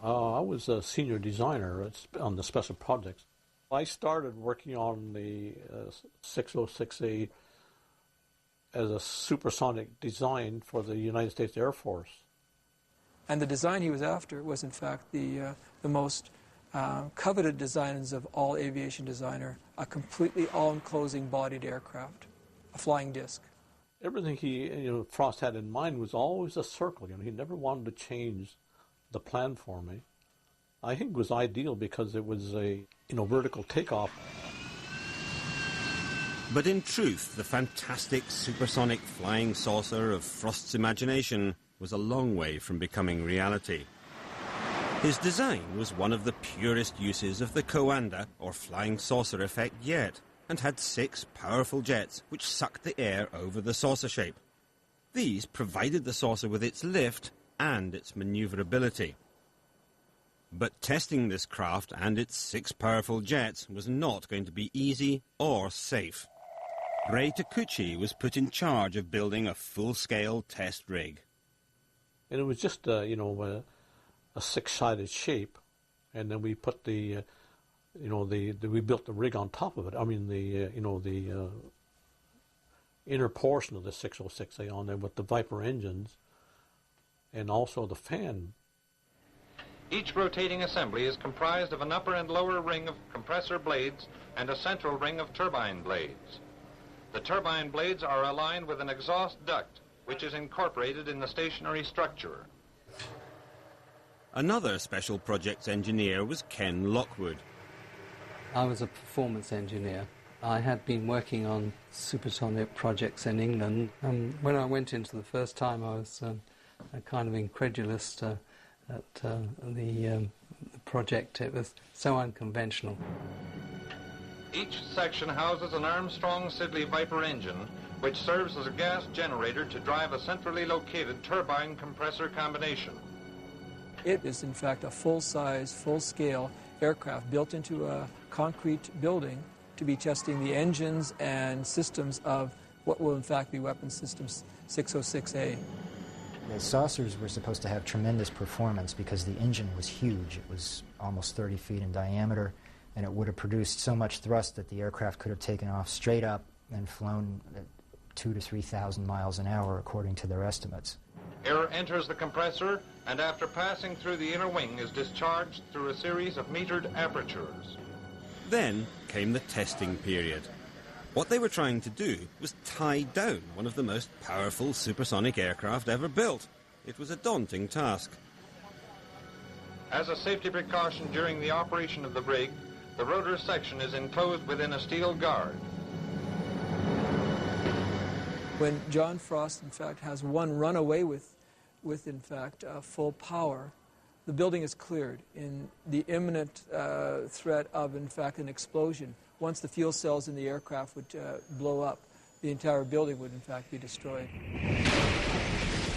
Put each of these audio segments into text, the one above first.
I was a senior designer on the special projects. I started working on the 606A as a supersonic design for the United States Air Force. And the design he was after was, in fact, the most coveted designs of all aviation designer, a completely all-enclosing bodied aircraft, a flying disc. Everything Frost had in mind was always a circle. He never wanted to change the plan for me. I think it was ideal because it was a vertical takeoff. But in truth, the fantastic supersonic flying saucer of Frost's imagination was a long way from becoming reality. His design was one of the purest uses of the Coanda, or flying saucer effect yet, and had 6 powerful jets which sucked the air over the saucer shape. These provided the saucer with its lift and its maneuverability. But testing this craft and its 6 powerful jets was not going to be easy or safe. Ray Takuchi was put in charge of building a full-scale test rig. And it was just a 6-sided shape, and then we put we built the rig on top of it. I mean, the inner portion of the 606A on there with the Viper engines, and also the fan. Each rotating assembly is comprised of an upper and lower ring of compressor blades and a central ring of turbine blades. The turbine blades are aligned with an exhaust duct, which is incorporated in the stationary structure. Another special projects engineer was Ken Lockwood. I was a performance engineer. I had been working on supersonic projects in England. When I went into the first time, I was kind of incredulous at the project. It was so unconventional. Each section houses an Armstrong-Siddeley Viper engine, which serves as a gas generator to drive a centrally located turbine compressor combination. It is, in fact, a full-size, full-scale aircraft built into a concrete building to be testing the engines and systems of what will, in fact, be Weapons Systems 606A. The saucers were supposed to have tremendous performance because the engine was huge. It was almost 30 feet in diameter, and it would have produced so much thrust that the aircraft could have taken off straight up and flown at 2,000 to 3,000 miles an hour, according to their estimates. Air enters the compressor, and after passing through the inner wing is discharged through a series of metered apertures. Then came the testing period. What they were trying to do was tie down one of the most powerful supersonic aircraft ever built. It was a daunting task. As a safety precaution during the operation of the rig, the rotor section is enclosed within a steel guard. When John Frost, in fact, has one run away with in fact, full power, the building is cleared in the imminent threat of, in fact, an explosion. Once the fuel cells in the aircraft would blow up, the entire building would, in fact, be destroyed.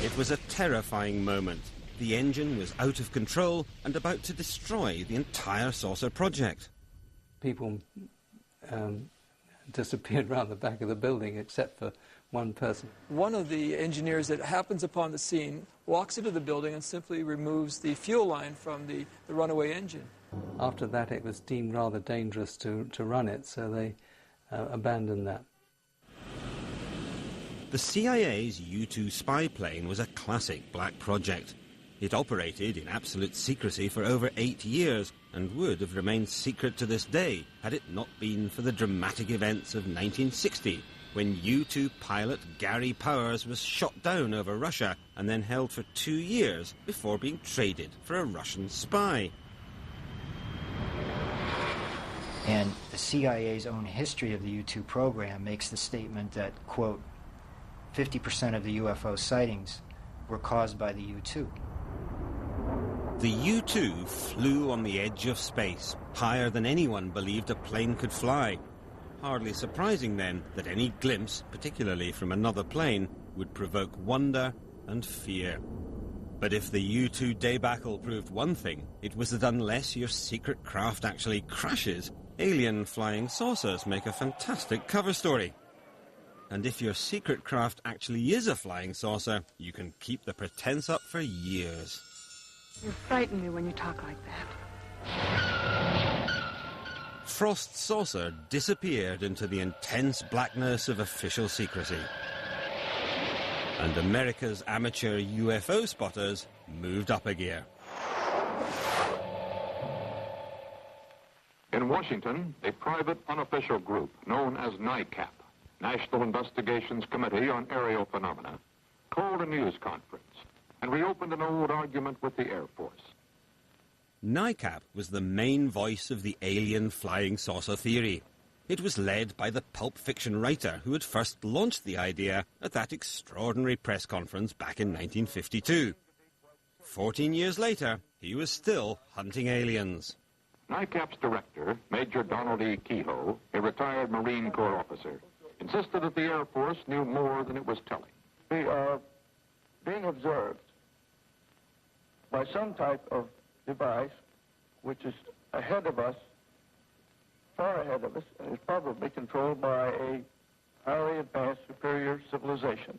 It was a terrifying moment. The engine was out of control and about to destroy the entire saucer project. People disappeared around the back of the building except for one person. One of the engineers that happens upon the scene walks into the building and simply removes the fuel line from the runaway engine. After that, it was deemed rather dangerous to run it, so they abandoned that. The CIA's U-2 spy plane was a classic black project. It operated in absolute secrecy for over 8 years and would have remained secret to this day had it not been for the dramatic events of 1960, when U-2 pilot Gary Powers was shot down over Russia and then held for 2 years before being traded for a Russian spy. And the CIA's own history of the U-2 program makes the statement that, quote, 50% of the UFO sightings were caused by the U-2. The U-2 flew on the edge of space, higher than anyone believed a plane could fly. Hardly surprising, then, that any glimpse, particularly from another plane, would provoke wonder and fear. But if the U-2 debacle proved one thing, it was that unless your secret craft actually crashes, alien flying saucers make a fantastic cover story. And if your secret craft actually is a flying saucer, you can keep the pretense up for years. You frighten me when you talk like that. Frost's saucer disappeared into the intense blackness of official secrecy. And America's amateur UFO spotters moved up a gear. In Washington, a private unofficial group known as NICAP, National Investigations Committee on Aerial Phenomena, called a news conference and reopened an old argument with the Air Force. NICAP was the main voice of the alien flying saucer theory. It was led by the pulp fiction writer who had first launched the idea at that extraordinary press conference back in 1952. 14 years later, he was still hunting aliens. NICAP's director, Major Donald E. Kehoe, a retired Marine Corps officer, insisted that the Air Force knew more than it was telling. We are being observed by some type of device which is ahead of us, far ahead of us, and is probably controlled by a highly advanced superior civilization.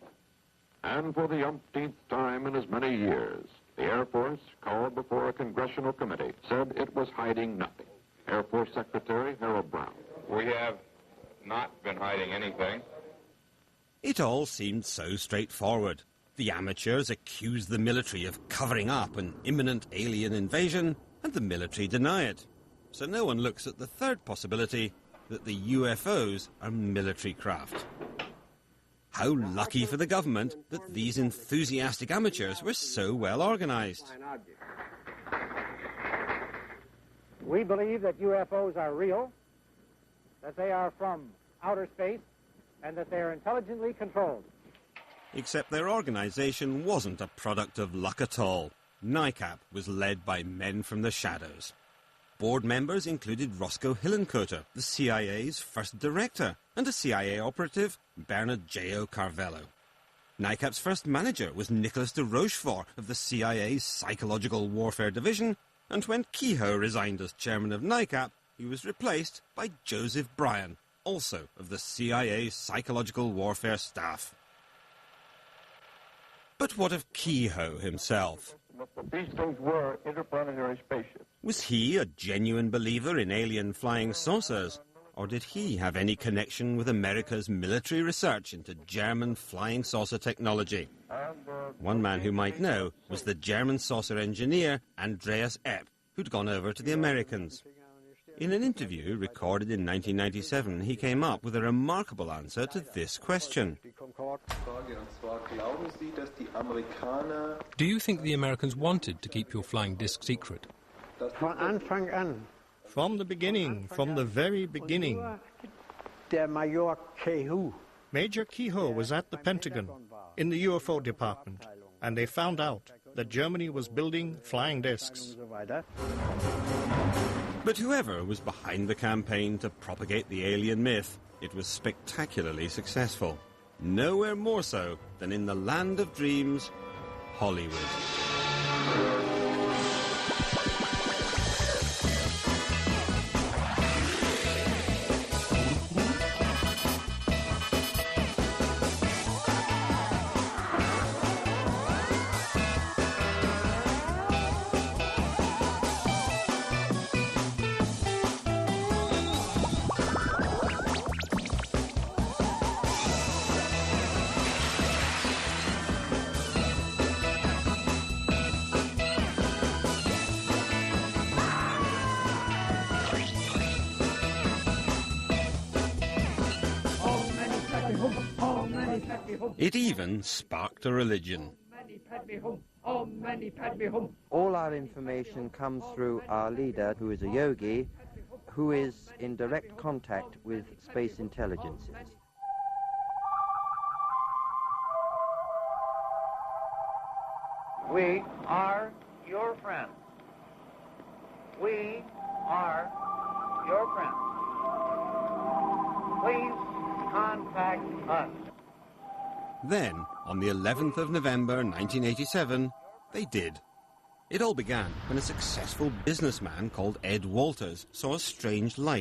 And for the umpteenth time in as many years, the Air Force, called before a congressional committee, said it was hiding nothing. Air Force Secretary Harold Brown. We have not been hiding anything. It all seemed so straightforward. The amateurs accused the military of covering up an imminent alien invasion, and the military deny it. So no one looks at the third possibility, that the UFOs are military craft. How lucky for the government that these enthusiastic amateurs were so well organized. We believe that UFOs are real, that they are from outer space, and that they are intelligently controlled. Except their organization wasn't a product of luck at all. NICAP was led by men from the shadows. Board members included Roscoe Hillenkoetter, the CIA's first director, and a CIA operative, Bernard J.O. Carvello. NICAP's first manager was Nicholas de Rochefort of the CIA's Psychological Warfare Division, and when Kehoe resigned as chairman of NICAP, he was replaced by Joseph Bryan, also of the CIA's Psychological Warfare staff. But what of Kehoe himself? These things were interplanetary spaceships. Was he a genuine believer in alien flying saucers? Or did he have any connection with America's military research into German flying saucer technology? One man who might know was the German saucer engineer Andreas Epp, who'd gone over to the Americans. In an interview recorded in 1997, he came up with a remarkable answer to this question. Do you think the Americans wanted to keep your flying disc secret? From the beginning, from the very beginning. Major Kehoe was at the Pentagon, in the UFO department, and they found out that Germany was building flying discs. But whoever was behind the campaign to propagate the alien myth, it was spectacularly successful. Nowhere more so than in the land of dreams, Hollywood. It even sparked a religion. All our information comes through our leader, who is a yogi, who is in direct contact with space intelligences. We are your friends. We are your friends. Please contact us. Then, on the 11th of November 1987, they did. It all began when a successful businessman called Ed Walters saw a strange light